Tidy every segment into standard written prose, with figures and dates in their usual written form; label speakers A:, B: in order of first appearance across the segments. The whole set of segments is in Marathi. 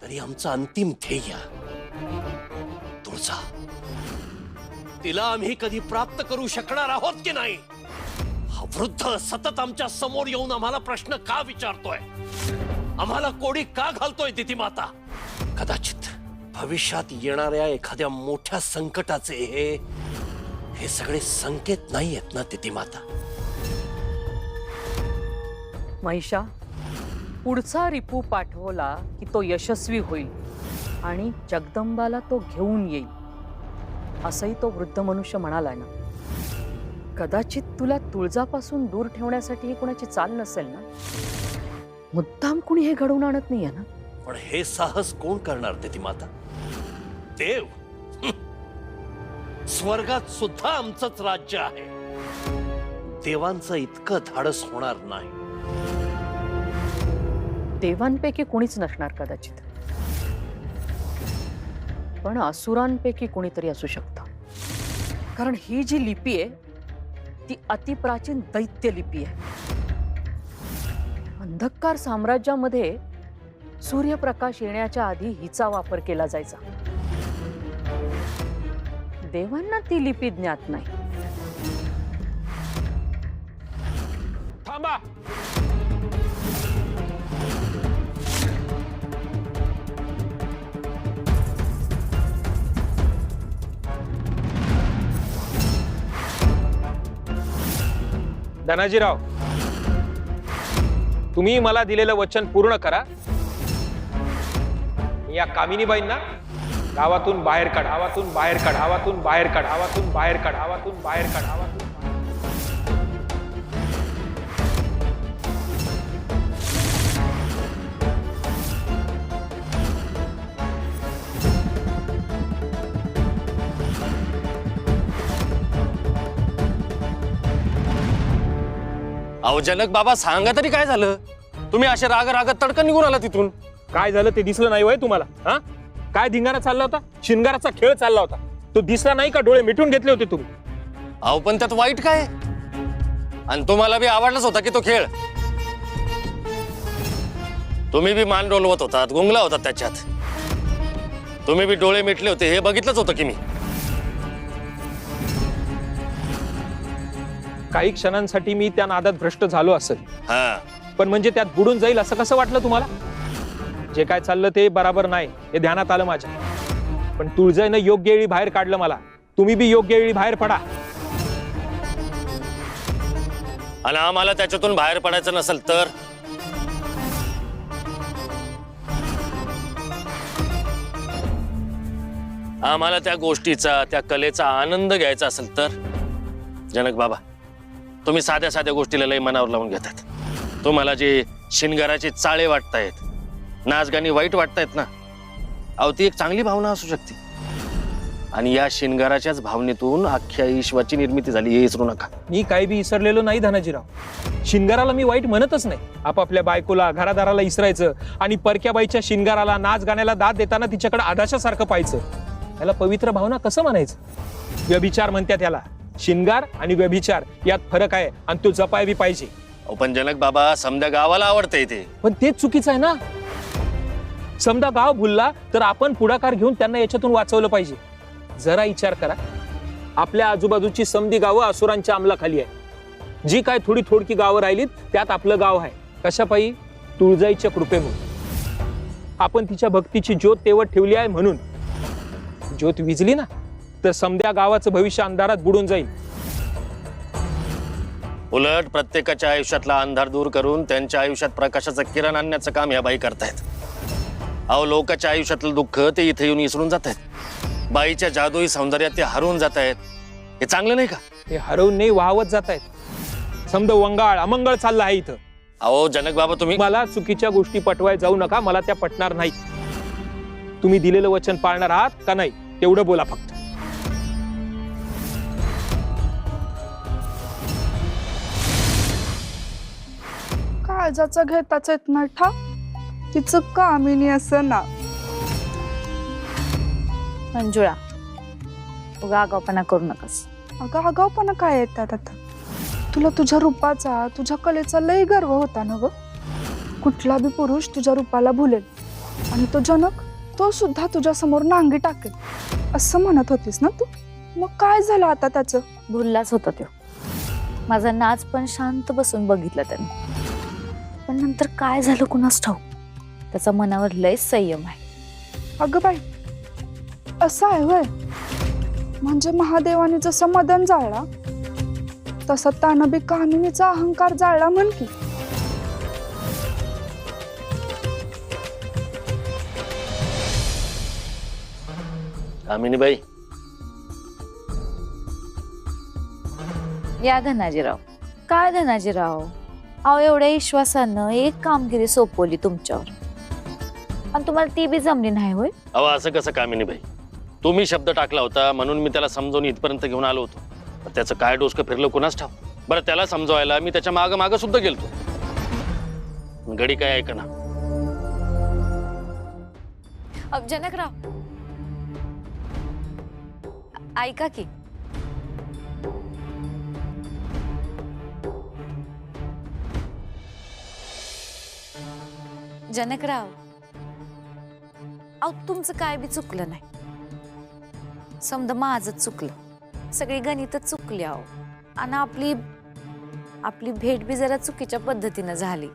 A: आणि आमचं अंतिम ध्येय तुळजा, तिला आम्ही कधी प्राप्त करू शकणार आहोत की नाही, हा वृद्ध सतत आमच्या समोर येऊन आम्हाला प्रश्न का विचारतोय, आम्हाला कोडी का घालतोय तिथी माता? कदाचित भविष्यात येणाऱ्या एखाद्या मोठ्या संकटाचे हे सगळे संकेत नाही आहेत ना तिथी माता?
B: महिषा, पुढचा रिपू पाठवला की तो यशस्वी होईल आणि जगदंबाला तो घेऊन येईल, असंही तो वृद्ध मनुष्य म्हणाला ना. कदाचित तुला तुळजापासून दूर ठेवण्यासाठी ही कोणाची चाल नसेल ना. मुद्दाम कुणी हे घडवून आणत नाहीये ना.
A: पण हे साहस कोण करणार तिथी माता? देव? स्वर्गात सुद्धा आमचंच राज्य आहे, देवांचं इतकं धाडस होणार नाही.
B: देवांपैकी कोणीच नसणार कदाचित, पण असुरांपैकी कोणीतरी असू शकतं. कारण ही जी लिपी आहे ती अतिप्राचीन दैत्य लिपी आहे. अंधकार साम्राज्यामध्ये सूर्यप्रकाश येण्याच्या आधी हिचा वापर केला जायचा. देवांना ती लिपी ज्ञात नाही.
C: थांबा. धनाजीराव, तुम्ही मला दिलेलं वचन पूर्ण करा. या कामिनीबाईंना गावातून बाहेर काढ, गावातून बाहेर काढ, गावातून बाहेर काढ, गावातून बाहेर काढ, गावातून बाहेर काढ, गावातून.
A: अहो जनक बाबा, सांगा तरी काय झालं? तुम्ही असे राग रागत तडकन निघून आला तिथून.
C: काय झालं ते दिसलं नाही वय तुम्हाला? हा, काय धिंगाणा चालला होता? शिंगाराचा खेळ चालला होता, तो दिसला नाही का? डोळे मिटून घेतले होते तुम्ही.
A: अहो पण त्यात वाईट काय? आणि तुम्हाला बी आवडलाच होता की तो खेळ. तुम्ही बी मान डोलवत होतात, गुंगला होता त्याच्यात. तुम्ही बी डोळे मिटले होते, हे बघितलंच होतं की मी.
C: काही क्षणांसाठी मी त्या नादात भ्रष्ट झालो असेल,
A: हा,
C: पण म्हणजे त्यात बुडून जाईल असं कसं वाटलं तुम्हाला? जे काय चाललं ते बरोबर नाही हे ध्यानात आलं माझ्या. पण तुळजाईनं योग्य वेळी बाहेर काढलं मला. तुम्ही बी योग्य वेळी बाहेर पडा.
A: आणि आम्हाला त्याच्यातून बाहेर पडायचं नसेल तर? आम्हाला त्या गोष्टीचा, त्या कलेचा आनंद घ्यायचा असेल तर? जनक बाबा, तुम्ही साध्या साध्या गोष्टीला लय मनावर लावून घेतात. तुम्हाला जे शिनगाराचे चाळे वाटतायत, नाचगाणी वाईट वाटतायत ना, अहो ती एक चांगली भावना असू शकते. आणि या शिनगाराच्याच भावनेतून अख्ख्या ईश्वराची निर्मिती झाली, हे विसरू नका.
C: मी काही बी विसरलेलो नाही धनाजीराव. शिनगाराला मी वाईट म्हणतच नाही. आपापल्या बायकोला, घरादाराला इसरायचं आणि परक्या बाईच्या शिनगाराला, नाच गाण्याला दाद देताना तिच्याकडे आदाशासारखं पाहायचं. याला पवित्र भावना कसं म्हणायचं? व्यभिचार म्हणतात याला. शिनगार आणि व्यभिचार यात फरक आहे आणि तो जपाय बी पाहिजे.
A: पण जनक बाबा, समद्या गावाला आवडतंय ते.
C: पण तेच चुकीचं आहे ना. समजा गाव भुलला तर आपण पुढाकार घेऊन त्यांना याच्यातून वाचवलं पाहिजे. जरा विचार करा, आपल्या आजूबाजूची समधी गावं असुरांच्या अंमलाखाली आहे. जी काय थोडी थोडकी गावं राहिलीत त्यात आपलं गाव आहे. कशापायी? तुळजाईच्या कृपेमुळे. आपण तिच्या भक्तीची ज्योत तेवत ठेवली आहे म्हणून. ज्योत विजली ना तर समध्या गावाचं भविष्य अंधारात बुडून जाईल.
A: उलट प्रत्येकाच्या आयुष्यातला अंधार दूर करून त्यांच्या आयुष्यात प्रकाशाचं किरण आणण्याचं काम या बाई करतायत. अहो लोकांच्या आयुष्यातलं दुःख ते इथे येऊन विसरून जात आहेत. बाईच्या जादुई सौंदर्यात ते हरवून जात आहेत. हे चांगलं नाही का?
C: ते हरवून नाही, वाहवत जात आहेत. समजा वंगाळ अमंगळ चाललं आहे इथं.
A: अहो जनक बाबा, तुम्ही
C: मला चुकीच्या गोष्टी पटवाय जाऊ नका. मला त्या पटणार नाही. तुम्ही दिलेलं वचन पाळणार आहात का नाही तेवढं बोला फक्त.
D: काळजाचा घेताच येत नाही ठा, तिचं कामिनी असं ना.
E: मंजुळा, उगा आगाऊपणा करू नकस.
D: अगं आगाऊपणा काय येतात आता? तुला तुझ्या रूपाचा, तुझ्या कलेचा लय गर्व होता ना ग. कुठला बी पुरुष तुझ्या रूपाला भुलेल, आणि तो जनक तो सुद्धा तुझ्या समोर नांगी टाकेल असं म्हणत होतीस ना तू. मग काय झालं आता त्याचं?
E: भुललाच होता तो. माझा नाच पण शांत बसून बघितला त्याने, पण नंतर काय झालं कुणास ठाऊक. त्याचा मनावर लय संयम आहे.
D: अगं बाई, असं आहे होय? म्हणजे महादेवाने जसं मदन जाळला तसा त्यानं बी कामिनीचा अहंकार जाळला म्हण की.
A: कामिनीबाई,
E: या धनाजीराव. काय धनाजीराव, अहो एवढ्या विश्वासानं एक कामगिरी सोपवली तुमच्यावर आणि तुम्हाला ती बी जमली नाही होय?
F: अहो असं कसं कामिनीबाई, तुम्ही शब्द टाकला होता म्हणून मी त्याला समजावून इथपर्यंत घेऊन आलो होतो. पण त्याचं काय डोसकं फिरलं कुणास ठाव. बरं त्याला समजवायला मी त्याच्या मागं मागं सुद्धा गेलतो, गडी काय ऐकना.
E: जनकराव ऐका की, जनकराव अहो तुमचं काय बी चुकलं नाही. समजा माझंच चुकलं, सगळी गणितच चुकली अहो. आणि आपली भेट बी जरा चुकीच्या पद्धतीनं झाली,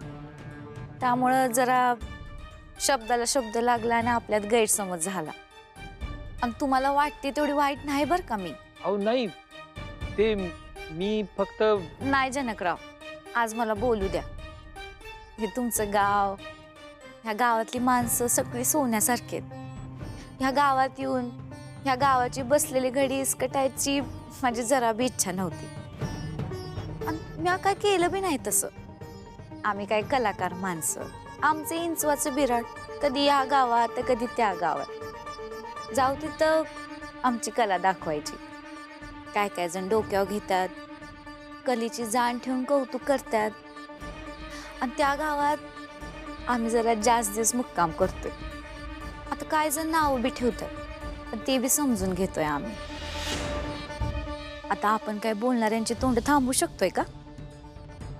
E: त्यामुळं जरा शब्दाला शब्द लागला आणि आपल्यात गैरसमज झाला. आणि तुम्हाला वाटते तेवढी वाईट नाही बरं का मी.
C: अहो नाही, ते मी फक्त
E: नाही जनकराव, आज मला बोलू द्या. हे तुमचं गाव, ह्या गावातली माणसं सगळी सोन्यासारखी आहेत. ह्या गावात येऊन ह्या गावाची बसलेली घडी इसकटायची माझी जरा बी इच्छा नव्हती. आणि मी काय केलं बी नाही तसं. आम्ही काय कलाकार माणसं, आमचं इंचवाचं बिराड कधी या गावात तर कधी त्या गावात. जाऊ तिथं आमची कला दाखवायची. काय काय जण डोक्यावर घेतात, कलेची जाण ठेवून कौतुक करतात. आणि त्या गावात आम्ही जरा जास्त दिवस मुक्काम करतोय. आता काय जण नाव बी ठेवतात, पण ते बी समजून घेतोय आम्ही. आता आपण काय बोलणाऱ्यांची तोंड थांबवू शकतोय का?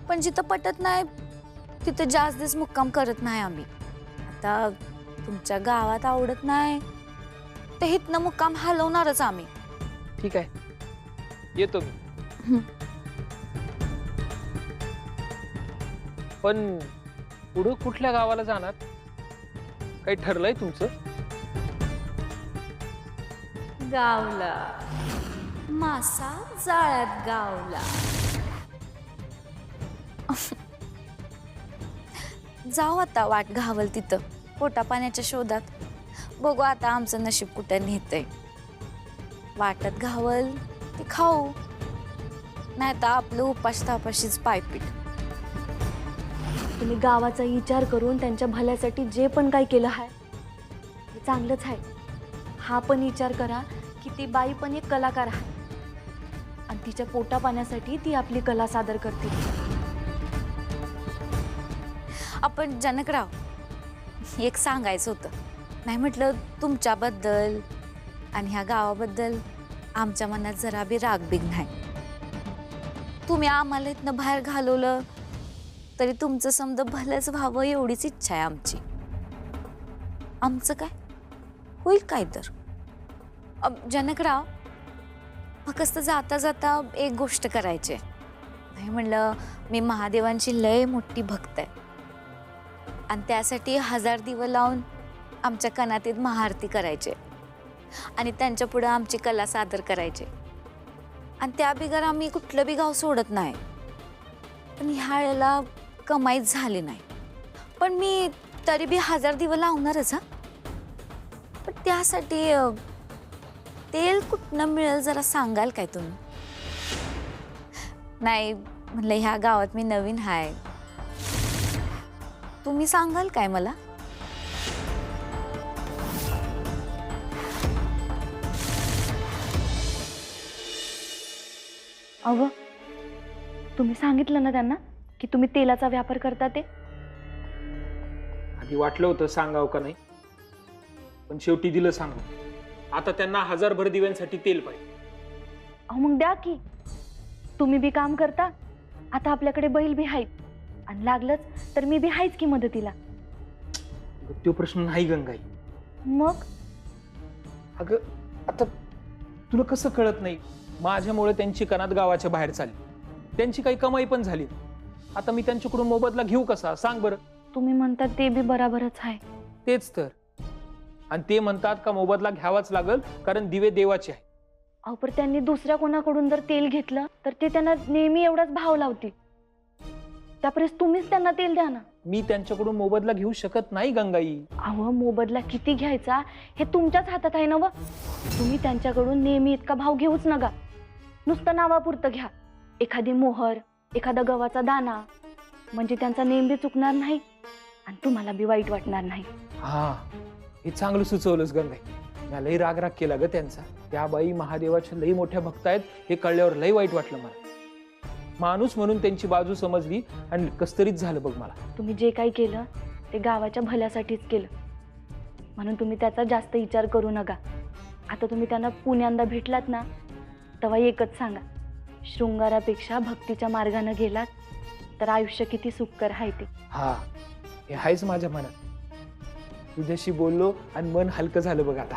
E: पण जिथं पटत नाही तिथं जास्त दिवस मुक्काम करत नाही आम्ही. आता तुमच्या गावात आवडत नाही तर हितनं मुक्काम हलवणारच आम्ही.
C: ठीक आहे, येतो मी. पण पुढं कुठल्या गावाला जाणार, काही ठरलंय तुमचं?
E: गावला मासा जाळ्यात गावला. जाऊ आता वाट घावल तिथं पोटा पाण्याच्या शोधात. बघू आता आमचं नशीब कुठं नेतंय. वाटत घावल ते खाऊ, नाही तर आपलं उपाश तापाशीच पायपीट.
G: तुम्ही गावाचा विचार करून त्यांच्या भल्यासाठी जे पण काही केलं आहे ते चांगलंच आहे. हा पण विचार करा की ती बाई पण एक कलाकार आहे आणि तिच्या पोटा पाण्यासाठी ती आपली कला सादर करते.
E: आपण जनकराव एक सांगायचं होतं. नाही म्हटलं तुमच्याबद्दल आणि ह्या गावाबद्दल आमच्या मनात जरा बी रागबीग नाही. तुम्ही आम्हाला इथनं बाहेर घालवलं तरी तुमचं समजा भलंच व्हावं एवढीच इच्छा आहे आमची. आमचं काय होईल काय तर. जनकराव फक्त जाता जाता एक गोष्ट करायची. नाही म्हणलं मी महादेवांची लय मोठी भक्त आहे आणि त्यासाठी 1000 दिवं लावून आमच्या कनातीत महाआरती करायचे आणि त्यांच्या पुढं आमची कला सादर करायचे. आणि त्या बिगर आम्ही कुठलं बी गाव सोडत नाही. पण ह्या वेळेला कमाईच झाली नाही. पण मी तरी बी 1000 दिवं लावणारच. हा पण त्यासाठी तेल कुठनं मिळेल जरा सांगाल काय तुम्ही? नाही म्हणलं ह्या गावात मी नवीन आहे, तुम्ही सांगाल काय मला?
G: अगं तुम्ही सांगितलं ना त्यांना की तुम्ही तेलाचा व्यापार करता ते?
C: आधी वाटलं होतं सांगावं का नाही, पण शेवटी दिलं सांगू. आता त्यांना 1000 भर दिव्यांसाठी तेल पाहिजे.
G: अहो मग द्या की, तुम्ही बी काम करता. आता आपल्याकडे बैल बी आहेत आणि लागलंच तर मी बी आहेच की मदतीला.
C: तो प्रश्न नाही गंगाई.
G: मग
C: अगं आता तुला कसं कळत नाही, माझ्यामुळे त्यांची कनात गावाच्या बाहेर चालली, त्यांची काही कमाई पण झाली. आता मी त्यांच्याकडून मोबदला घेऊ कसा सांग बरं.
G: तुम्ही म्हणतात ते बी बराबरच आहे.
C: तेच तर. आणि ते म्हणतात का मोबदला घ्यावाच लागल कारण दिवे देवाचे आहे.
G: अहो पण त्यांनी दुसऱ्या कोणाकडून जर तेल घेतलं तर ते त्यांना नेहमी एवढाच भाव लावतील. त्यापरेस तुम्हीच त्यांना तेल द्या ना.
C: मी त्यांच्याकडून मोबदला घेऊ शकत नाही गंगाई.
G: अहो मोबदला किती घ्यायचा हे तुमच्याच हातात आहे ना व. तुम्ही त्यांच्याकडून नेहमी इतका भाव घेऊच नका. नुसतं नावापुरतं घ्या. एखादी मोहर, एखादा गव्हाचा दाना, म्हणजे त्यांचा नेम बी चुकणार नाही आणि तुम्हाला बी वाईट वाटणार नाही.
C: हा, हे चांगलं सुचवलंस गंगाई. मला लई राग केला ग त्यांचा. त्या बाई महादेवाच्या लई मोठ्या भक्त आहेत हे कळल्यावर लई वाईट वाटलं मला. माणूस म्हणून त्यांची बाजू समजली आणि कस्तरीच झालं बघ मला.
G: तुम्ही जे काही केलं ते गावाच्या भल्यासाठीच केलं, म्हणून तुम्ही त्याचा जास्त विचार करू नका. आता तुम्ही त्यांना पुण्यांदा भेटलात ना, तेव्हा एकच सांगा, शृंगारापेक्षा भक्तीच्या मार्गाने गेलात तर आयुष्य किती सुखकर आहे ते.
C: हा, हे आहेच माझ्या मनात. तुझ्याशी बोललो आणि मन हलकं झालं बघ आता.